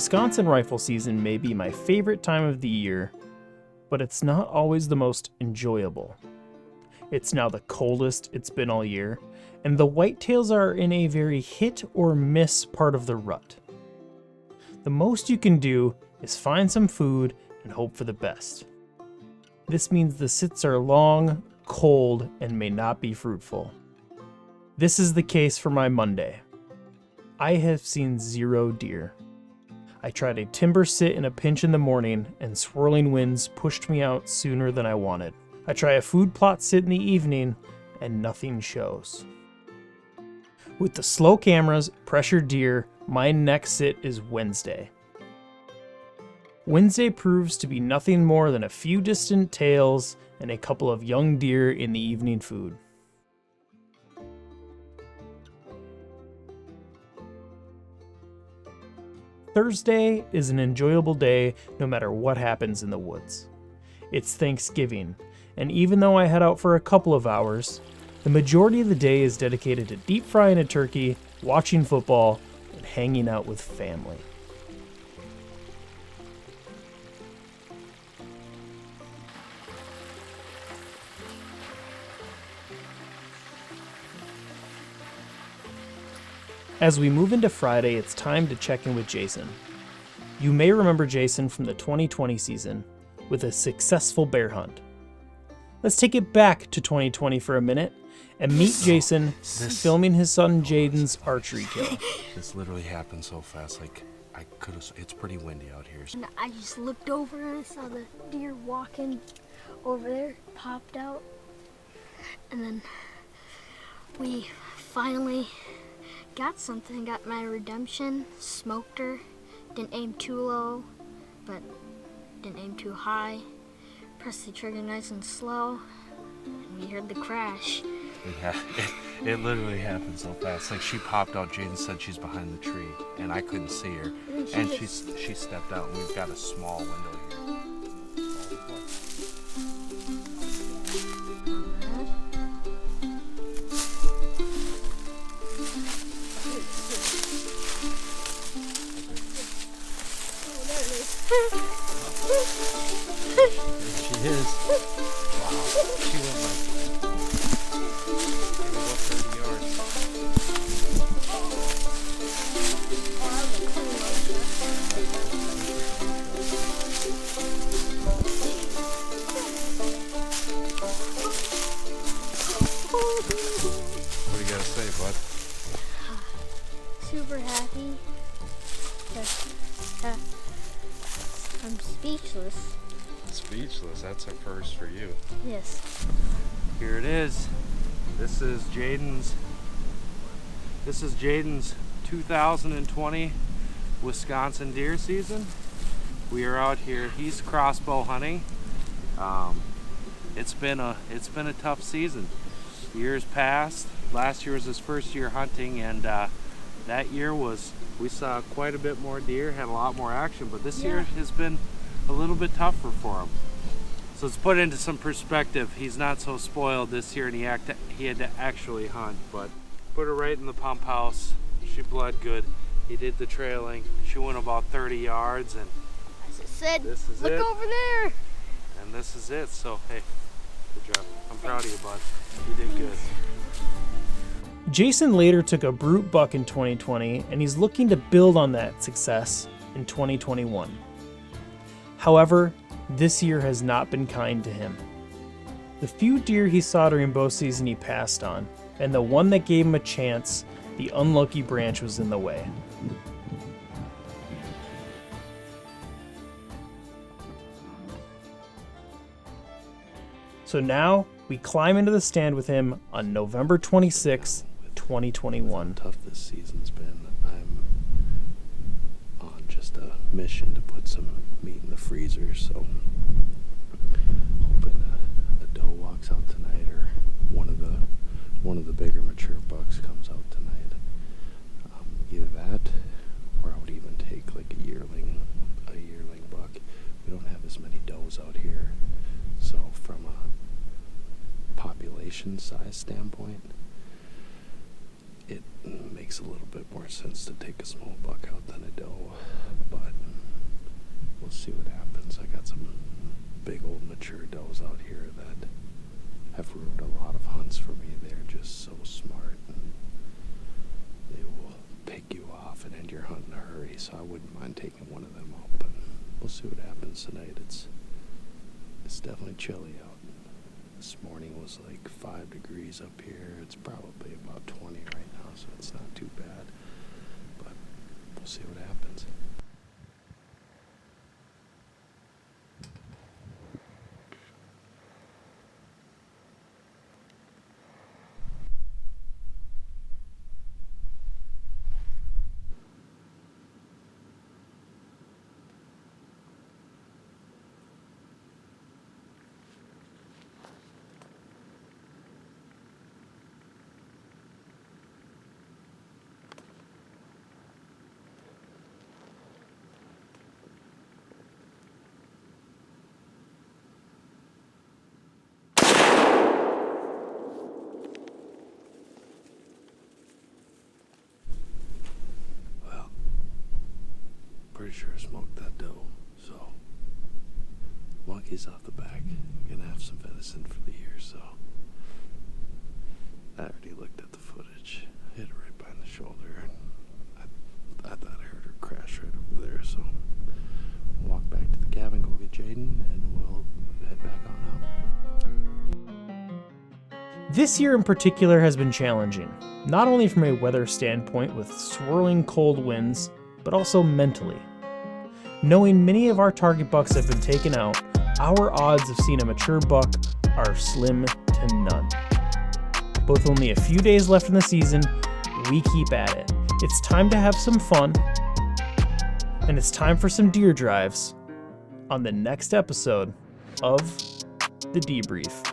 Wisconsin rifle season may be my favorite time of the year, but it's not always the most enjoyable. It's now the coldest it's been all year, and the whitetails are in a very hit or miss part of the rut. The most you can do is find some food and hope for the best. This means the sits are long, cold, and may not be fruitful. This is the case for my Monday. I have seen 0 deer. I tried a timber sit in a pinch in the morning, and swirling winds pushed me out sooner than I wanted. I try a food plot sit in the evening, and nothing shows. With the slow cameras, pressured deer, my next sit is Wednesday. Wednesday proves to be nothing more than a few distant tails and a couple of young deer in the evening food. Thursday is an enjoyable day no matter what happens in the woods. It's Thanksgiving, and even though I head out for a couple of hours, the majority of the day is dedicated to deep frying a turkey, watching football, and hanging out with family. As we move into Friday, it's time to check in with Jason. You may remember Jason from the 2020 season with a successful bear hunt. Let's take it back to 2020 for a minute and meet Jason filming his son Jaden's archery kill. This literally happened so fast, like I could have. It's pretty windy out here. And I just looked over and I saw the deer walking over there, popped out, and then we finally got something, got my redemption, smoked her, didn't aim too low, but didn't aim too high, pressed the trigger nice and slow, and we heard the crash. Yeah, it literally happened so fast. Like she popped out, Jaden said she's behind the tree, and I couldn't see her, and she stepped out, and we've got a small window here. She is. Wow. She went like 30 yards. What do you gotta say, bud? Super happy. I'm speechless. Speechless. That's a first for you. Yes. Here it is. This is Jaden's 2020 Wisconsin deer season. We are out here. He's crossbow hunting. It's been a tough season. Years passed. Last year was his first year hunting, and that year we saw quite a bit more deer, had a lot more action, but this year has been a little bit tougher for him. So let's put it into some perspective. He's not so spoiled this year, and he had to actually hunt, but put her right in the pump house. She bled good. He did the trailing. She went about 30 yards, and As I said, this is look it. over there. And this is it. So hey, good job. I'm proud of you, bud. You did good. Jason later took a brute buck in 2020, and he's looking to build on that success in 2021. However, this year has not been kind to him. The few deer he saw during bow season he passed on, and the one that gave him a chance, the unlucky branch was in the way. So now we climb into the stand with him on November 26, 2021. How tough this season's been. I'm on just a mission to put some meat in the freezer, so hoping a doe walks out tonight, or one of the bigger mature bucks comes out tonight. Either that, or I would even take like a yearling buck. We don't have as many does out here, so from a population size standpoint, it makes a little bit more sense to take a small buck out than a doe, but we'll see what happens. I got some big old mature does out here that have ruined a lot of hunts for me. They're just so smart, and they will pick you off and end your hunt in a hurry, so I wouldn't mind taking one of them out, but we'll see what happens tonight. It's definitely chilly out. This morning was like 5 degrees up here. It's probably about 20 right now, so it's not too bad, but we'll see what happens. Pretty sure I smoked that doe, so monkey's off the back. I'm gonna have some venison for the year, so I already looked at the footage. I hit her right behind the shoulder, and I thought I heard her crash right over there, so we'll walk back to the cabin, go get Jaden, and we'll head back on out. This year in particular has been challenging, not only from a weather standpoint with swirling cold winds, but also mentally. Knowing many of our target bucks have been taken out, our odds of seeing a mature buck are slim to none. With only a few days left in the season, we keep at it. It's time to have some fun, and it's time for some deer drives on the next episode of The Debrief.